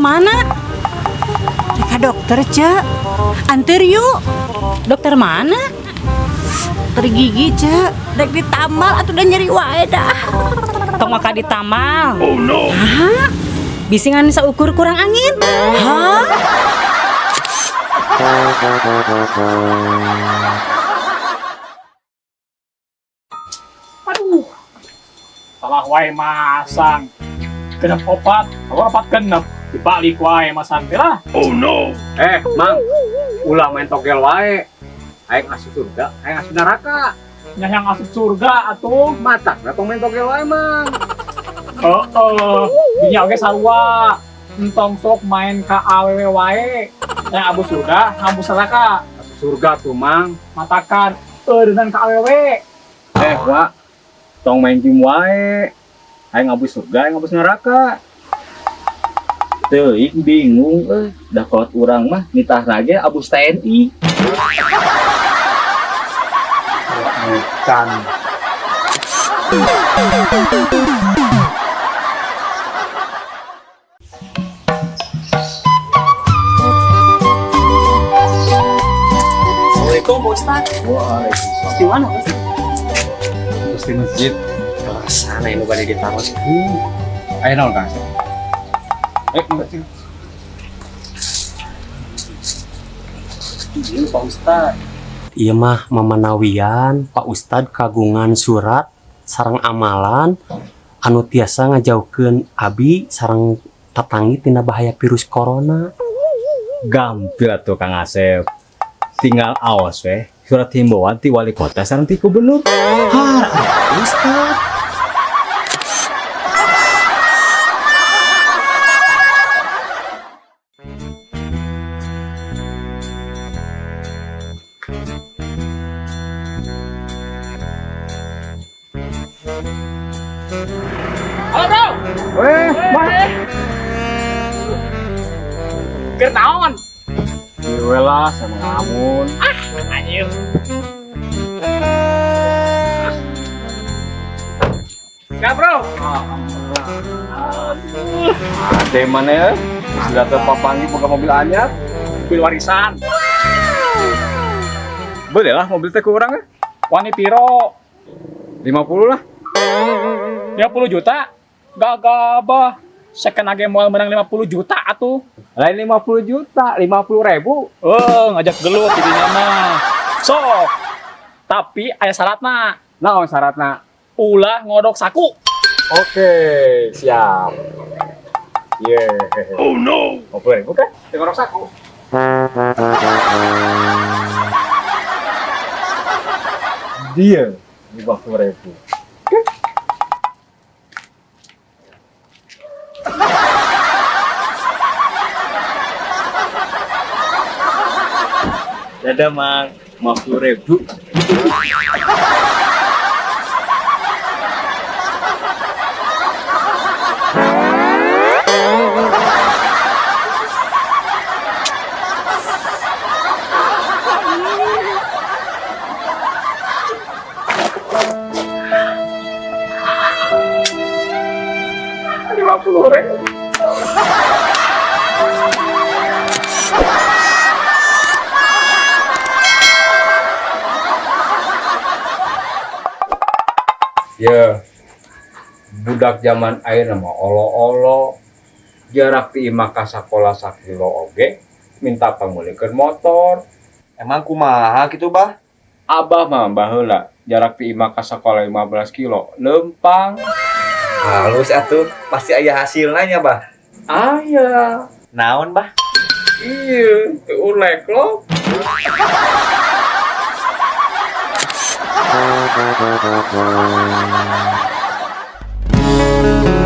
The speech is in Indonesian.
mana? Reka dokter, Cek. Anter yuk. Dokter mana? Dokter gigi, Cek. Rek ditamal atau udah nyeri wae dah. Tong maka ditamal. Oh no. Hah? Bisingan saukur kurang angin. Hah? Aduh. Salah wae masang. Genep opat, kalau opat genep dibalik wae masang teh lah. Oh no. Mang, ulah main togel wae. Aing asup surga, aing asup neraka. Nyayang asup surga atuh. Matak datang main togel wae, Mang. Dinya oge sarua. Entong sok main ka awewe wae. Yang abu surga, abu neraka. Asup surga tuh, Mang. Matakan dengan ka awewe. Wak. Tong main game wae. Aing abus surga, aing abus neraka. Teuing bingung dah kolot urang mah nitah lagi abus TNI. Kan. Assalamualaikum, Pak Ustaz. Waalaikumsalam. Di mana, Ustaz? Terus di masjid. Sana ini pada ditaruh. Ayo naon Kang. Masjid. Iya, Pak Ustaz. Iya mah mamanawian Pak Ustad kagungan surat sareng amalan anu tiasa ngajaukeun abi sareng tatangi tina bahaya virus corona. Gampil tuh Kang Asep. Tinggal awas weh. Surat himbauan ti wali kota sareng ti gubernur. Ustad. Halo, Bro. Weh. Keur naon? Ieu lah sama ngamun. Anjir. Ya, Bro. Ade mana ya? Sudah terpapangi boga mobil anyar. Mobil warisan. Boleh lah mobil teh ke urang ya? Wani piro? 50 lah. 50 juta? Gagabah. Second age moal menang 50 juta atuh. Lain 50 juta, 50.000. Ngajak gelut jadinya mah. Sok. Tapi aya syaratna. Naon syaratna? Ulah ngodok saku. Oke, siap. Oh no. 50.000 kan? Ngodok saku. Dia 50.000. Dadah Mang, 50.000. Ya, budak zaman air mah olo-olo jarak ti imah ka sakola sakilo oge minta pangulikeun motor. Emang kumaha gitu, Bah? Abah mah baheula jarak ti imah ka sakola 15 kilo lempang. Halus atuh, pasti aya hasilna nya, Bah. Aya. Naon, Bah? Iya, teu ulek lo. Thank you.